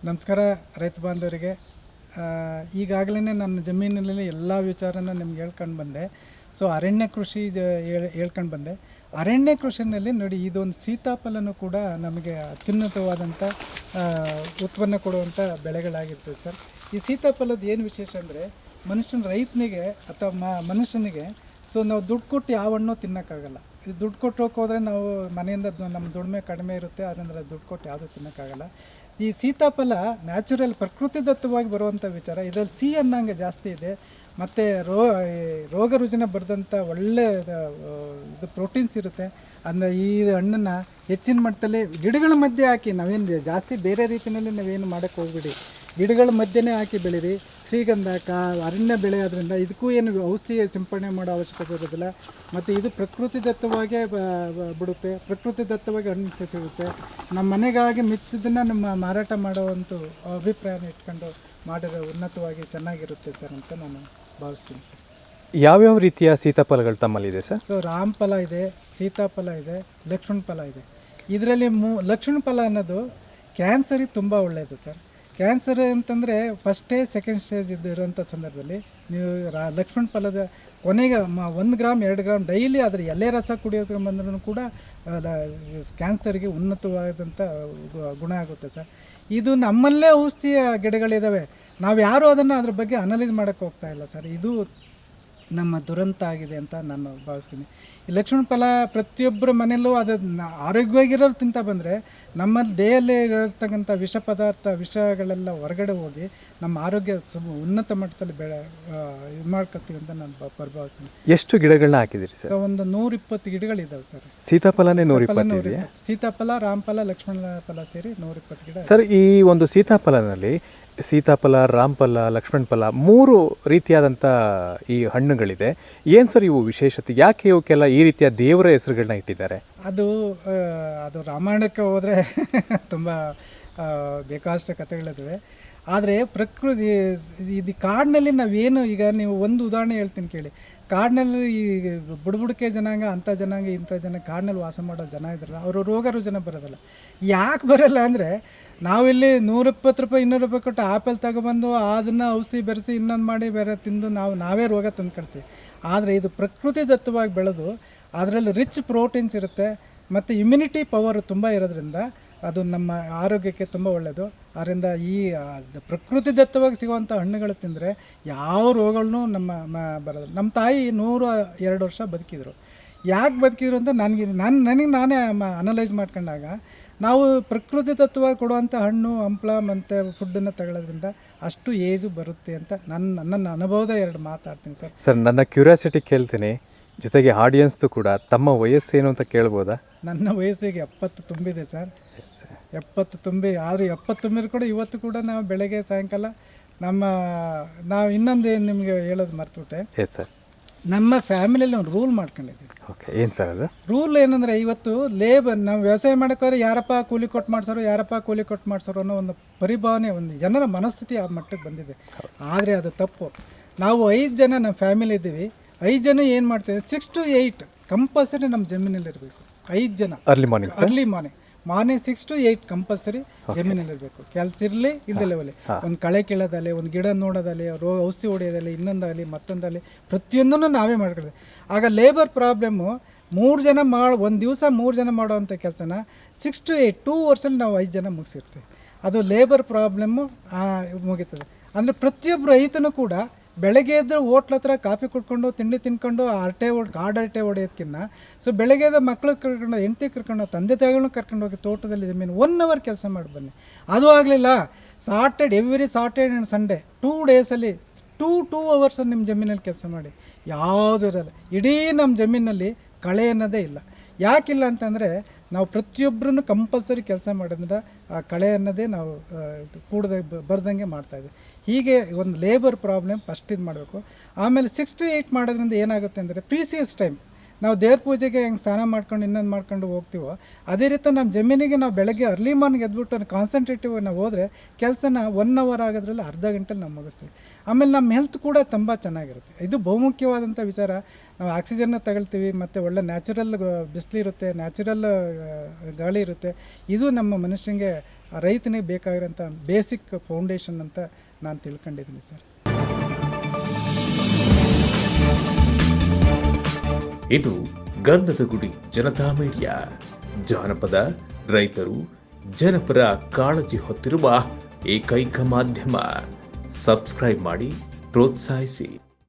ನಮಸ್ಕಾರ ರೈತ ಬಾಂಧವರಿಗೆ. ಈಗಾಗಲೇ ನನ್ನ ಜಮೀನಿನಲ್ಲಿ ಎಲ್ಲ ವಿಚಾರನ ನಿಮ್ಗೆ ಹೇಳ್ಕೊಂಡು ಬಂದೆ. ಸೊ ಅರಣ್ಯ ಕೃಷಿ ಹೇಳ್ಕೊಂಡು ಬಂದೆ. ಅರಣ್ಯ ಕೃಷಿನಲ್ಲಿ ನೋಡಿ, ಇದೊಂದು ಸೀತಾಫಲನೂ ಕೂಡ ನಮಗೆ ಅತ್ಯುನ್ನತವಾದಂಥ ಉತ್ಪನ್ನ ಕೊಡುವಂಥ ಬೆಳೆಗಳಾಗಿರ್ತದೆ ಸರ್. ಈ ಸೀತಾಫಲದ ಏನು ವಿಶೇಷ ಅಂದರೆ, ರೈತನಿಗೆ ಅಥವಾ ಮನುಷ್ಯನಿಗೆ ಸೊ ನಾವು ದುಡ್ಡು ಕೊಟ್ಟು ಯಾವ ಹಣ್ಣು ತಿನ್ನೋಕ್ಕಾಗಲ್ಲ. ಇದು ದುಡ್ಡು ಕೊಟ್ಟು ಹೋದರೆ ನಾವು ಮನೆಯಿಂದ ನಮ್ಮ ದುಡಿಮೆ ಕಡಿಮೆ ಇರುತ್ತೆ, ಅದರಿಂದ ದುಡ್ಡು ಕೊಟ್ಟು ಯಾವುದೂ ತಿನ್ನೋಕ್ಕಾಗಲ್ಲ. ಈ ಸೀತಾಫಲ ನ್ಯಾಚುರಲ್ ಪ್ರಕೃತಿದತ್ತವಾಗಿ ಬರುವಂಥ ವಿಚಾರ. ಇದರಲ್ಲಿ ಸಿ ಅನ್ನಂಗೆ ಜಾಸ್ತಿ ಇದೆ, ಮತ್ತು ರೋಗ ರುಜಿನ ಬರೆದಂಥ ಒಳ್ಳೆ ಇದು ಪ್ರೋಟೀನ್ಸ್ ಇರುತ್ತೆ. ಅಂದರೆ ಈ ಹಣ್ಣನ್ನು ಹೆಚ್ಚಿನ ಮಟ್ಟದಲ್ಲಿ ಗಿಡಗಳ ಮಧ್ಯೆ ಹಾಕಿ, ನಾವೇನು ಜಾಸ್ತಿ ಬೇರೆ ರೀತಿಯಲ್ಲಿ ನಾವೇನು ಮಾಡೋಕ್ಕೆ ಹೋಗ್ಬಿಡಿ, ಗಿಡಗಳ ಮಧ್ಯೆನೇ ಹಾಕಿ ಬೆಳೀರಿ. ಶ್ರೀಗಂಧ ಅರಣ್ಯ ಬೆಳೆ ಆದ್ದರಿಂದ ಇದಕ್ಕೂ ಏನು ಔಷಧಿ ಸಿಂಪಡಣೆ ಮಾಡೋ ಅವಶ್ಯಕತೆ ಇರೋದಿಲ್ಲ. ಮತ್ತು ಇದು ಪ್ರಕೃತಿದತ್ತವಾಗೇ ಬಿಡುತ್ತೆ, ಪ್ರಕೃತಿದತ್ತವಾಗಿ ಹಣ್ಣು ಸಿಗುತ್ತೆ. ನಮ್ಮ ಮನೆಗಾಗಿ ಮಿಚ್ಚಿದ್ದನ್ನು ನಮ್ಮ ಮಾರಾಟ ಮಾಡುವಂಥ ಅಭಿಪ್ರಾಯನ ಇಟ್ಕೊಂಡು ಮಾಡಿರೋ ಉನ್ನತವಾಗಿ ಚೆನ್ನಾಗಿರುತ್ತೆ ಸರ್ ಅಂತ ನಾನು ಭಾವಿಸ್ತೀನಿ ಸರ್. ಯಾವ್ಯಾವ ರೀತಿಯ ಸೀತಾಫಲಗಳು ತಮ್ಮಲ್ಲಿದೆ ಸರ್? ಸೊ ರಾಮಫಲ ಇದೆ, ಸೀತಾಫಲ ಇದೆ, ಲಕ್ಷ್ಮಣ ಫಲ ಇದೆ. ಇದರಲ್ಲಿ ಲಕ್ಷ್ಮಣ ಫಲ ಅನ್ನೋದು ಕ್ಯಾನ್ಸರಿಗೆ ತುಂಬ ಒಳ್ಳೆಯದು ಸರ್. ಕ್ಯಾನ್ಸರ್ ಅಂತಂದರೆ ಫಸ್ಟ್ ಸ್ಟೇಜ್, ಸೆಕೆಂಡ್ ಸ್ಟೇಜ್ ಇರೋಂಥ ಸಂದರ್ಭದಲ್ಲಿ ನೀವು ಲಕ್ಷ್ಮಣ ಫಲದ ಕೊನೆಗೆ 1 ಗ್ರಾಮ್ 2 ಗ್ರಾಮ್ ಡೈಲಿ ಅದರ ಎಲೆ ರಸ ಕುಡಿಯೋದು ಬಂದ್ರೂ ಕೂಡ ಕ್ಯಾನ್ಸರ್ಗೆ ಉನ್ನತವಾದಂಥ ಗುಣ ಆಗುತ್ತೆ ಸರ್. ಇದು ನಮ್ಮಲ್ಲೇ ಔಷಧಿಯ ಗಿಡಗಳಿದ್ದಾವೆ, ನಾವು ಯಾರೂ ಅದನ್ನು ಅದ್ರ ಬಗ್ಗೆ ಅನಲೈಸ್ ಮಾಡೋಕ್ಕೆ ಹೋಗ್ತಾ ಇಲ್ಲ ಸರ್. ಇದು ನಮ್ಮ ದುರಂತ ಆಗಿದೆ ಅಂತ ನಾನು ಭಾವಿಸ್ತೀನಿ. ಈ ಲಕ್ಷ್ಮಣ ಫಲ ಪ್ರತಿಯೊಬ್ಬರ ಮನೆಯಲ್ಲೂ ಅದು ಆರೋಗ್ಯವಾಗಿರೋರು ತಿಂತ ಬಂದರೆ ನಮ್ಮ ದೇಹದಲ್ಲಿ ಇರತಕ್ಕಂಥ ವಿಷಗಳೆಲ್ಲ ಹೊರಗಡೆ ಹೋಗಿ ನಮ್ಮ ಆರೋಗ್ಯ ಉನ್ನತ ಮಟ್ಟದಲ್ಲಿ ಇದು ಮಾಡ್ಕೊಳ್ತೀವಿ ಅಂತ ನಾನು ಭಾವಿಸ್ತೀನಿ. ಎಷ್ಟು ಗಿಡಗಳನ್ನ ಹಾಕಿದಿರಿ ಸರ್? ಸೊ ಒಂದು 120 ಗಿಡಗಳಿದ್ದಾವೆ ಸರ್. ಸೀತಾಫಲನೇ 120? ಸೀತಾಫಲ, ರಾಮಫಲ, ಲಕ್ಷ್ಮಣ ಫಲ ಸೇರಿ 120 ಗಿಡ. ಸರ್, ಈ ಒಂದು ಸೀತಾಫಲನಲ್ಲಿ ಸೀತಾಫಲ, ರಾಮಫಲ, ಲಕ್ಷ್ಮಣ ಫಲ 3 ರೀತಿಯಾದಂಥ ಈ ಹಣ್ಣುಗಳಿದೆ. ಏನು ಸರ್ ಇವು ವಿಶೇಷತೆ? ಯಾಕೆ ಇವಕ್ಕೆಲ್ಲ ಈ ರೀತಿಯ ದೇವರ ಹೆಸರುಗಳನ್ನ ಇಟ್ಟಿದ್ದಾರೆ? ಅದು ರಾಮಾಯಣಕ್ಕೆ ಹೋದರೆ ತುಂಬ ಬೇಕಾದಷ್ಟು ಕಥೆಗಳಿದ್ದಾವೆ. ಆದರೆ ಪ್ರಕೃತಿ ಇದು ಕಾಡಿನಲ್ಲಿ ನಾವೇನು, ಈಗ ನೀವು ಒಂದು ಉದಾಹರಣೆ ಹೇಳ್ತೀನಿ ಕೇಳಿ. ಕಾಡಿನಲ್ಲಿ ಈ ಬುಡಬುಡಿಕೆ ಜನಾಂಗ, ಅಂಥ ಜನಾಂಗ ಇಂಥ ಜನ ಕಾಡಿನಲ್ಲಿ ವಾಸ ಮಾಡೋ ಜನ ಇದ್ರಲ್ಲ, ಅವರು ರೋಗ ರುಜಿನ ಬರೋದಿಲ್ಲ. ಯಾಕೆ ಬರೋಲ್ಲ ಅಂದರೆ, ನಾವಿಲ್ಲಿ 120 ರೂಪಾಯಿ 200 ರೂಪಾಯಿ ಕೊಟ್ಟು ಆ್ಯಪಲ್ ತಗೊಬಂದು ಅದನ್ನು ಔಷಧಿ ಬೆರೆಸಿ ಇನ್ನೊಂದು ಮಾಡಿ ಬೇರೆ ತಿಂದು ನಾವೇ ರೋಗ ತಂದುಕೊಳ್ತೀವಿ. ಆದರೆ ಇದು ಪ್ರಕೃತಿದತ್ತವಾಗಿ ಬೆಳೆದು ಅದರಲ್ಲಿ ರಿಚ್ ಪ್ರೋಟೀನ್ಸ್ ಇರುತ್ತೆ, ಮತ್ತು ಇಮ್ಯುನಿಟಿ ಪವರ್ ತುಂಬ ಇರೋದ್ರಿಂದ ಅದು ನಮ್ಮ ಆರೋಗ್ಯಕ್ಕೆ ತುಂಬ ಒಳ್ಳೆಯದು. ಅದರಿಂದ ಈ ಪ್ರಕೃತಿದತ್ತವಾಗಿ ಸಿಗುವಂಥ ಹಣ್ಣುಗಳು ತಿಂದರೆ ಯಾವ ರೋಗಗಳನ್ನೂ ಬರೋದು. ನಮ್ಮ ತಾಯಿ 102 ವರ್ಷ ಬದುಕಿದ್ರು. ಯಾಕೆ ಬದುಕಿದ್ರು ಅಂತ ನನಗೆ ನಾನೇ ಅನಲೈಸ್ ಮಾಡ್ಕೊಂಡಾಗ, ನಾವು ಪ್ರಕೃತಿದತ್ತವಾಗಿ ಕೊಡುವಂಥ ಹಣ್ಣು ಹಂಪಲ ಮತ್ತು ಫುಡ್ಡನ್ನು ತಗೊಳ್ಳೋದ್ರಿಂದ ಅಷ್ಟು ಏಜು ಬರುತ್ತೆ ಅಂತ ನನ್ನ ಅನುಭವದ 2 ಮಾತಾಡ್ತೀನಿ ಸರ್. ನನ್ನ ಕ್ಯೂರಿಯಾಸಿಟಿ ಕೇಳ್ತೀನಿ, ಜೊತೆಗೆ ಆಡಿಯನ್ಸ್ದು ಕೂಡ. ತಮ್ಮ ವಯಸ್ಸೇನು ಅಂತ ಕೇಳ್ಬೋದಾ? ನನ್ನ ವಯಸ್ಸಿಗೆ 70 ತುಂಬಿದೆ ಸರ್. 70 ತುಂಬಿ, ಆದರೂ 70 ತುಂಬಿದ್ರು ಕೂಡ ಇವತ್ತು ಕೂಡ ನಾವು ಬೆಳಗ್ಗೆ ಸಾಯಂಕಾಲ ನಾವು ಇನ್ನೊಂದು ನಿಮಗೆ ಹೇಳೋದು ಮರ್ತುಬಿಟ್ಟೆ. Yes sir. ನಮ್ಮ ಫ್ಯಾಮಿಲಿಯಲ್ಲಿ ಒಂದು ರೂಲ್ ಮಾಡ್ಕೊಂಡಿದ್ದೀವಿ. ಓಕೆ, ಏನು ಸರ್ ಅದು ರೂಲ್? ಏನಂದರೆ, ಇವತ್ತು ನಾವು ವ್ಯವಸಾಯ ಮಾಡೋಕ್ಕಾದ್ರೆ ಯಾರಪ್ಪ ಕೂಲಿ ಕೊಟ್ಟು ಮಾಡಿಸೋರು ಅನ್ನೋ ಒಂದು ಪರಿಭಾವನೆ, ಒಂದು ಜನರ ಮನಸ್ಥಿತಿ ಆ ಮಟ್ಟಕ್ಕೆ ಬಂದಿದೆ. ಆದರೆ ಅದು ತಪ್ಪು. ನಾವು 5 ಜನ ನಮ್ಮ ಫ್ಯಾಮಿಲಿ ಇದ್ದೀವಿ. 5 ಜನ ಏನು ಮಾಡ್ತೇವೆ, 6 to 8 ಕಂಪಲ್ಸರಿ ನಮ್ಮ ಜಮೀನಲ್ಲಿರಬೇಕು. 5 ಜನ ಅರ್ಲಿ ಮಾರ್ನಿಂಗ್ 6 to 8 ಕಂಪಲ್ಸರಿ ಜಮೀನಲ್ಲಿರಬೇಕು. ಕೆಲಸ ಇರಲಿ ಇಲ್ಲದೆ ಒಲೆ, ಒಂದು ಕಳೆ ಕೀಳೋದಲ್ಲಿ, ಒಂದು ಗಿಡ ನೋಡೋದಲ್ಲಿ, ಔಷಧಿ ಹೊಡೆಯೋದಲ್ಲಿ, ಇನ್ನೊಂದಾಗಲಿ ಮತ್ತೊಂದಾಗಲಿ ಪ್ರತಿಯೊಂದನ್ನು ನಾವೇ ಮಾಡ್ಕೊಳ್ತೀವಿ. ಆಗ ಲೇಬರ್ ಪ್ರಾಬ್ಲಮ್ಮು, 3 ಜನ ಒಂದು ದಿವಸ 3 ಜನ ಮಾಡೋವಂಥ ಕೆಲಸನ 6 to 8 2 ವರ್ಷಲ್ಲಿ ನಾವು 5 ಜನ ಮುಗಿಸಿರ್ತೀವಿ. ಅದು ಲೇಬರ್ ಪ್ರಾಬ್ಲಮ್ಮು ಮುಗೀತದೆ. ಅಂದರೆ ಪ್ರತಿಯೊಬ್ಬ ರೈತನೂ ಕೂಡ ಬೆಳಗ್ಗೆ ಎದ್ದು ಹೋಟ್ಲ ಹತ್ರ ಕಾಫಿ ಕುಡ್ಕೊಂಡು ತಿಂಡಿ ತಿನ್ಕೊಂಡು ಕಾಡು ಅರಟೆ ಹೊಡೆಯೋದಕ್ಕಿಂತ, ಸೊ ಬೆಳಗ್ಗೆ ಮಕ್ಕಳು ಕರ್ಕೊಂಡು, ಹೆಂಡತಿ ಕರ್ಕೊಂಡು, ತಂದೆ ತಾಯಿಗಳನ್ನ ಕರ್ಕೊಂಡು ಹೋಗಿ ತೋಟದಲ್ಲಿ ಜಮೀನು 1 hour ಕೆಲಸ ಮಾಡಿ ಬನ್ನಿ. ಅದು ಆಗಲಿಲ್ಲ, ಎವ್ರಿ ಸಾಟರ್ಡೆ ಆ್ಯಂಡ್ ಸಂಡೇ 2 ಡೇಸಲ್ಲಿ 2 hours ನಿಮ್ಮ ಜಮೀನಲ್ಲಿ ಕೆಲಸ ಮಾಡಿ. ಯಾವುದೂ ಇರಲ್ಲ. ಇಡೀ ನಮ್ಮ ಜಮೀನಲ್ಲಿ ಕಳೆ ಅನ್ನೋದೇ ಇಲ್ಲ. ಯಾಕಿಲ್ಲ ಅಂತಂದರೆ, ನಾವು ಪ್ರತಿಯೊಬ್ಬರೂ ಕಂಪಲ್ಸರಿ ಕೆಲಸ ಮಾಡೋದ್ರಿಂದ ಆ ಕಳೆ ಅನ್ನೋದೇ ನಾವು ಬರ್ದಂಗೆ ಮಾಡ್ತಾಯಿದ್ವಿ. ಹೀಗೆ ಒಂದು ಲೇಬರ್ ಪ್ರಾಬ್ಲಮ್ ಫಸ್ಟ್ ಇದು ಮಾಡಬೇಕು. ಆಮೇಲೆ 6 to 8 ಮಾಡೋದ್ರಿಂದ ಏನಾಗುತ್ತೆ ಅಂದರೆ, ಪ್ರೀಸಿಯಸ್ ಟೈಮ್. ನಾವು ದೇವ್ರ ಪೂಜೆಗೆ ಹೆಂಗೆ ಸ್ನಾನ ಮಾಡ್ಕೊಂಡು ಇನ್ನೊಂದು ಮಾಡ್ಕೊಂಡು ಹೋಗ್ತೀವೋ, ಅದೇ ರೀತಿ ನಮ್ಮ ಜಮೀನಿಗೆ ನಾವು ಬೆಳಗ್ಗೆ ಅರ್ಲಿ ಮಾರ್ನಿಂಗ್ ಎದ್ಬಿಟ್ಟು ಕಾನ್ಸಂಟ್ರೇಟಿವ್ ನಾವು ಹೋದರೆ ಕೆಲಸನ 1 hour ಆಗೋದ್ರಲ್ಲಿ ಅರ್ಧ ಗಂಟೆಲಿ ನಾವು ಮುಗಿಸ್ತೀವಿ. ಆಮೇಲೆ ನಮ್ಮ ಹೆಲ್ತ್ ಕೂಡ ತುಂಬ ಚೆನ್ನಾಗಿರುತ್ತೆ. ಇದು ಬಹುಮುಖ್ಯವಾದಂಥ ವಿಚಾರ. ನಾವು ಆಕ್ಸಿಜನ್ನ ತಗೊಳ್ತೀವಿ, ಮತ್ತು ಒಳ್ಳೆ ನ್ಯಾಚುರಲ್ ಬಿಸಿಲಿರುತ್ತೆ, ನ್ಯಾಚುರಲ್ ಗಾಳಿ ಇರುತ್ತೆ. ಇದು ನಮ್ಮ ಮನುಷ್ಯನಿಗೆ ರೈತನಿಗೆ ಬೇಕಾಗಿರೋಂಥ ಬೇಸಿಕ್ ಫೌಂಡೇಶನ್ ಅಂತ ನಾನು ತಿಳ್ಕೊಂಡಿದ್ದೀನಿ ಸರ್. ಇದು ಗಂಧದ ಗುಡಿ ಜನತಾ ಮೀಡಿಯಾ, ಜಾನಪದ, ರೈತರು, ಜನಪರ ಕಾಳಜಿ ಹೊತ್ತಿರುವ ಏಕೈಕ ಮಾಧ್ಯಮ. ಸಬ್ಸ್ಕ್ರೈಬ್ ಮಾಡಿ, ಪ್ರೋತ್ಸಾಹಿಸಿ.